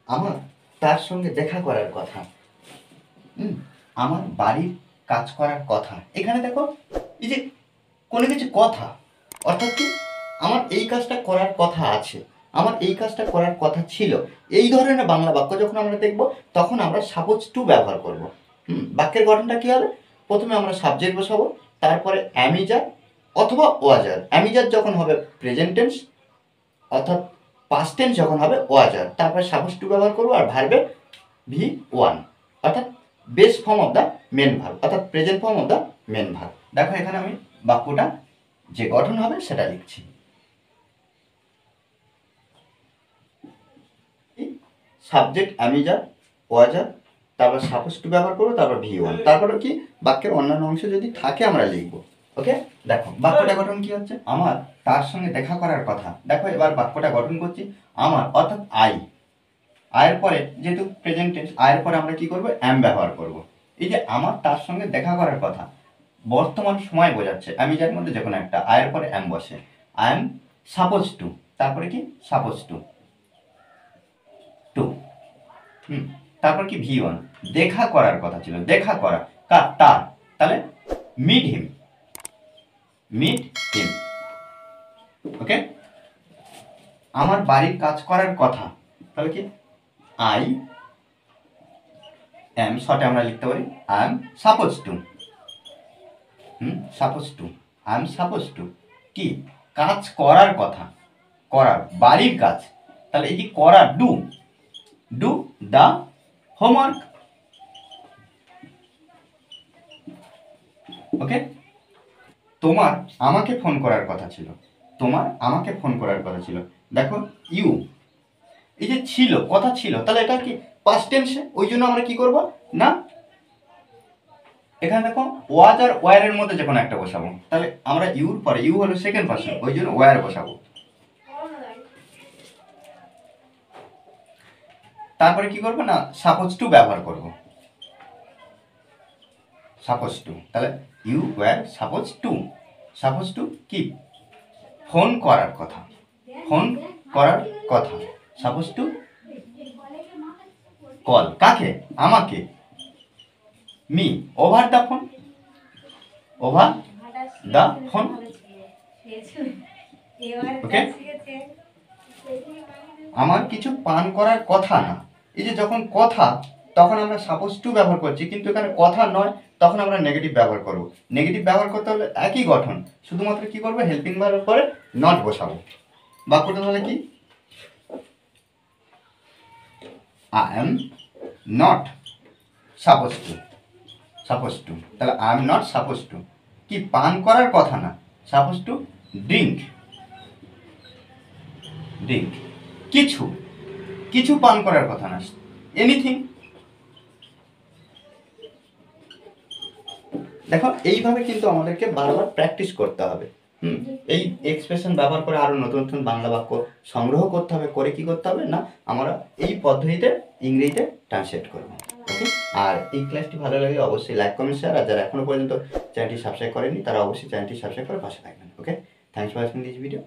আমার তার সঙ্গে দেখা করার কথা। আমার বাড়ির কাজ করার কথা। এখানে দেখো এই যে কোনো কিছু কথা, অর্থাৎ কি আমার এই কাজটা করার কথা আছে, আমার এই কাজটা করার কথা ছিল, এই ধরনের বাংলা বাক্য যখন আমরা দেখব তখন আমরা সাপোজ টু ব্যবহার করব। বাক্যের গঠনটা কী হবে? প্রথমে আমরা সাবজেক্ট বসাবো, তারপরে অ্যামিজার অথবা ওয়াজার। অ্যামিজার যখন হবে প্রেজেন্ট টেন্স, অর্থাৎ পাস্ট টেন্স যখন হবে ওয়াজার, তারপরে সাপোজ টু ব্যবহার করবো আর ভার্বে V1, অর্থাৎ base form of the main verb, অর্থাৎ present form of the main verb. দেখো এখানে আমি বাক্যটা যে গঠন হবে সেটা লিখছি। সাবজেক্ট অ্যামিজার ওয়াজার, তারপর সাপোজ টু ব্যবহার করবো, তারপর V1, তারপরে কি বাক্যের অন্যান্য অংশ যদি থাকে আমরা লিখবো। ওকে, দেখো বাক্যটা গঠন কি হচ্ছে, আমার তার সঙ্গে দেখা করার কথা। দেখো এবার বাক্যটা গঠন করছি, আমার অর্থাৎ আয়ের পরে যেহেতু প্রেজেন্ট টেন্স, আয়ের পরে আমরা কি করব, অ্যাম ব্যবহার করব। এই যে আমার তার সঙ্গে দেখা করার কথা বর্তমান সময় বোঝাচ্ছে, অ্যামিজার মধ্যে যখন একটা আয়ের পরে অ্যাম বসে, আই এম সাপোজ টু, তারপরে কি সাপোজ টু তারপর কি V1, দেখা করার কথা ছিল, দেখা করা কার, তার, তাহলে মিট হিম, ওকে। আমার বাড়ির কাজ করার কথা, তাহলে কি আই এম, শর্টে আমরা লিখতে পারি I am suppose two, I am suppose to কি কাজ করার কথা, করার বাড়ির কাজ, তাহলে এই যে করার ডু দ্য হোমওয়ার্ক। ওকে, তোমার আমাকে ফোন করার কথা ছিল, দেখো ইউ, এই যে ছিল, কথা ছিল, তাহলে এটা কি পাস্ট টেন্সে, ওই জন্য আমরা কি করব না, এখানে দেখো ওয়াজ আর ওয়ারের মধ্যে যখন একটা বসাবো, তাহলে আমরা ইউর পরে, ইউ হলো সেকেন্ড পারসন, ওই জন্য ওয়ার বসাবো। তারপরে কি করবো না, সাপোজ টু ব্যবহার করব, সাপোজ টু, তাহলে ইউ ওয়ার সাপোজ টু কি ফোন করার কথা, সাপোজ টু কল, কাকে, আমাকে, মি, ওভার দ্য ফোন, ওকে। আমার কিছু পান করার কথা না, এই যে যখন কথা তখন আমরা সাপোজ টু ব্যবহার করছি, কিন্তু এখানে কথা নয়, তখন আমরা নেগেটিভ ব্যবহার করব। নেগেটিভ ব্যবহার করতে হলে একই গঠন, শুধুমাত্র কি করবো, হেল্পিং ভার্বের পরে নট বসাবো। বাক্যটা তাহলে কি, I am not suppose to, তাহলে I am not suppose to কি পান করার কথা না, সাপোজ টু ড্রিঙ্ক, কিছু পান করার কথা না, এনিথিং। দেখো এইভাবে কিন্তু আমাদেরকে বারবার প্র্যাকটিস করতে হবে। এই এক্সপ্রেশন ব্যবহার করে আরো নতুন নতুন বাংলা বাক্য সংগ্রহ করতে হবে, করে কি করতে হবে না, আমরা এই পদ্ধতিতে ইংরেজিতে ট্রান্সলেট করব। ওকে, আর এই ক্লাসটি ভালো লাগলে অবশ্যই লাইক, কমেন্ট, শেয়ার, আর যারা এখনো পর্যন্ত চ্যানেলটি সাবস্ক্রাইব করেনি তারা অবশ্যই চ্যানেলটি সাবস্ক্রাইব করে পাশে থাকবেন। Okay, thanks for watching this video.